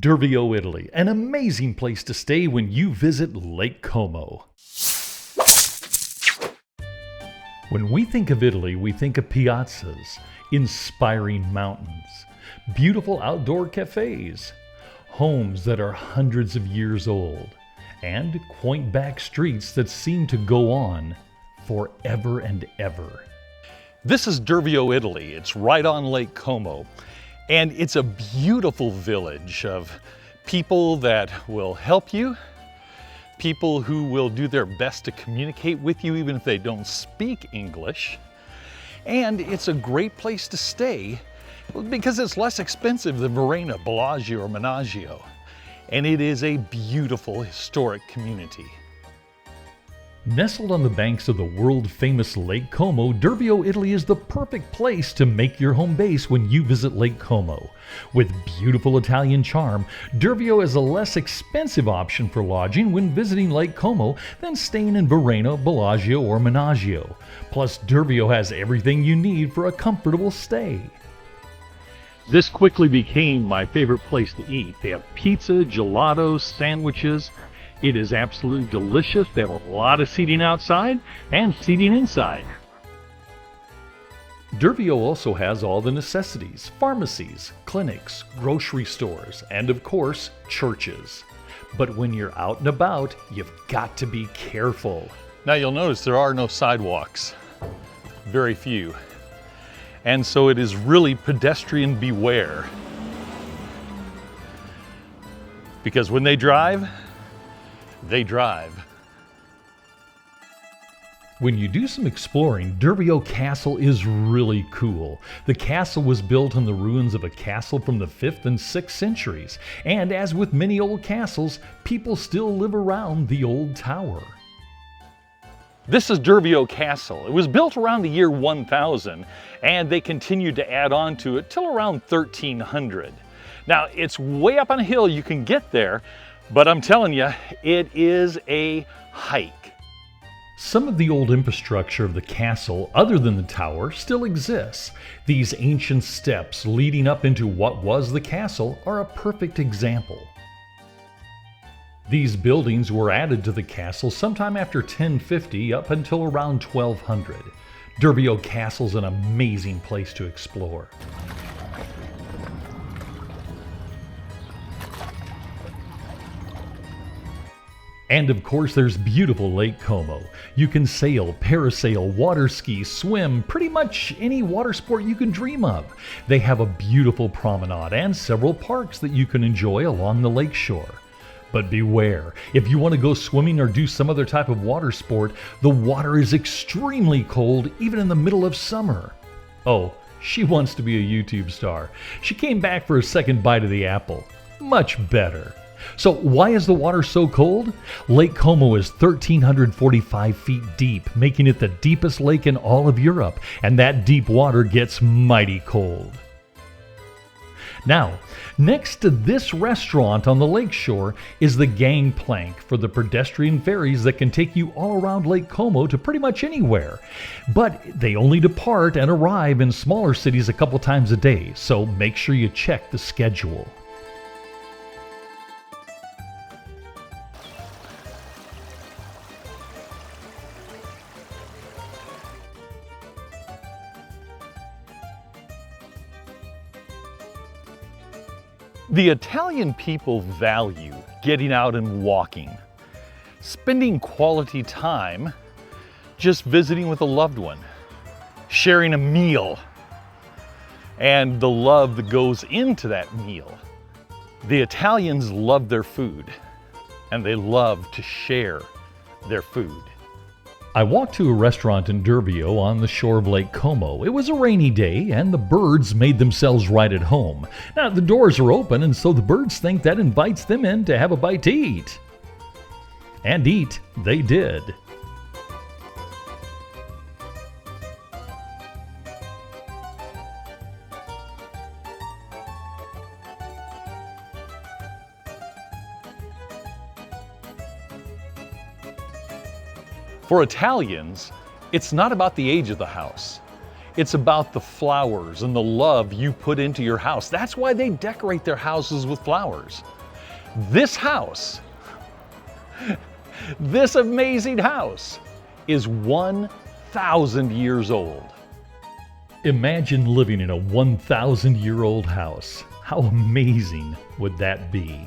Durvio, Italy, an amazing place to stay when you visit Lake Como. When we think of Italy, we think of piazzas, inspiring mountains, beautiful outdoor cafes, homes that are hundreds of years old, and quaint back streets that seem to go on forever and ever. This is Dervio, Italy. It's right on Lake Como. And it's a beautiful village of people that will help you, people who will do their best to communicate with you even if they don't speak English. And it's a great place to stay because it's less expensive than Varenna, Bellogio, or Menaggio. And it is a beautiful historic community. Nestled on the banks of the world-famous Lake Como, Dervio, Italy is the perfect place to make your home base when you visit Lake Como. With beautiful Italian charm, Dervio is a less expensive option for lodging when visiting Lake Como than staying in Varenna, Bellogio, or Menaggio. Plus, Dervio has everything you need for a comfortable stay. This quickly became my favorite place to eat. They have pizza, gelato, sandwiches. It is absolutely delicious. They have a lot of seating outside and seating inside. Durvio also has all the necessities: pharmacies, clinics, grocery stores, and of course, churches. But when you're out and about, you've got to be careful. Now you'll notice there are no sidewalks, very few. And so it is really pedestrian beware. Because when they drive, they drive. When you do some exploring, Dervio Castle is really cool. The castle was built on the ruins of a castle from the 5th and 6th centuries, and as with many old castles, people still live around the old tower. This is Dervio Castle. It was built around the year 1000, and they continued to add on to it till around 1300. Now, it's way up on a hill, you can get there, but I'm telling you, it is a hike. Some of the old infrastructure of the castle, other than the tower, still exists. These ancient steps leading up into what was the castle are a perfect example. These buildings were added to the castle sometime after 1050 up until around 1200. Dervio Castle's an amazing place to explore. And of course, there's beautiful Lake Como. You can sail, parasail, water ski, swim, pretty much any water sport you can dream of. They have a beautiful promenade and several parks that you can enjoy along the lake shore. But beware, if you want to go swimming or do some other type of water sport, the water is extremely cold even in the middle of summer. Oh, she wants to be a YouTube star. She came back for a second bite of the apple. Much better. So why is the water so cold? Lake Como is 1,345 feet deep, making it the deepest lake in all of Europe, and that deep water gets mighty cold. Now, next to this restaurant on the lakeshore is the gangplank for the pedestrian ferries that can take you all around Lake Como to pretty much anywhere. But they only depart and arrive in smaller cities a couple times a day, so make sure you check the schedule. The Italian people value getting out and walking, spending quality time just visiting with a loved one, sharing a meal, and the love that goes into that meal. The Italians love their food, and they love to share their food. I walked to a restaurant in Durvio on the shore of Lake Como. It was a rainy day, and the birds made themselves right at home. Now, the doors are open, and so the birds think that invites them in to have a bite to eat. And eat they did. For Italians, it's not about the age of the house. It's about the flowers and the love you put into your house. That's why they decorate their houses with flowers. This house, this amazing house, is 1,000 years old. Imagine living in a 1,000-year-old house. How amazing would that be?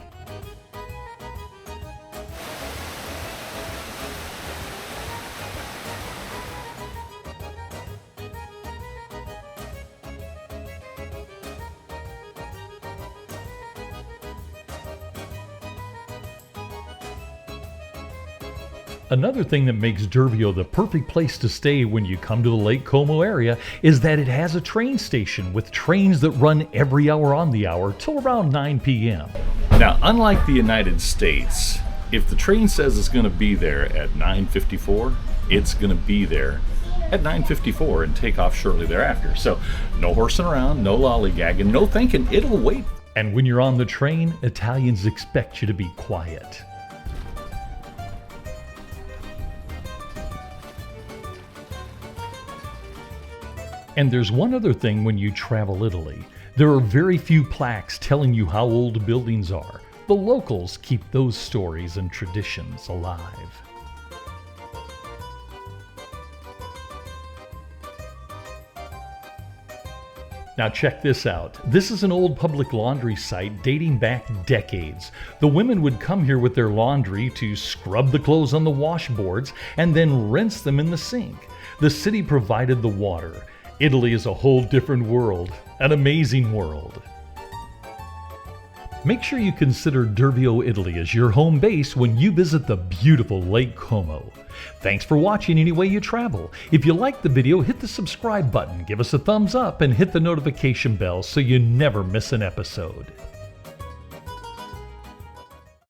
Another thing that makes Durvio the perfect place to stay when you come to the Lake Como area is that it has a train station with trains that run every hour on the hour till around 9 p.m. Now, unlike the United States, if the train says it's going to be there at 9:54, it's going to be there at 9:54 and take off shortly thereafter. So no horsing around, no lollygagging, no thinking, it'll wait. And when you're on the train, Italians expect you to be quiet. And there's one other thing when you travel Italy. There are very few plaques telling you how old buildings are. The locals keep those stories and traditions alive. Now check this out. This is an old public laundry site dating back decades. The women would come here with their laundry to scrub the clothes on the washboards and then rinse them in the sink. The city provided the water. Italy is a whole different world, an amazing world. Make sure you consider Dervio, Italy as your home base when you visit the beautiful Lake Como. Thanks for watching any way you travel. If you liked the video, hit the subscribe button, give us a thumbs up, and hit the notification bell so you never miss an episode.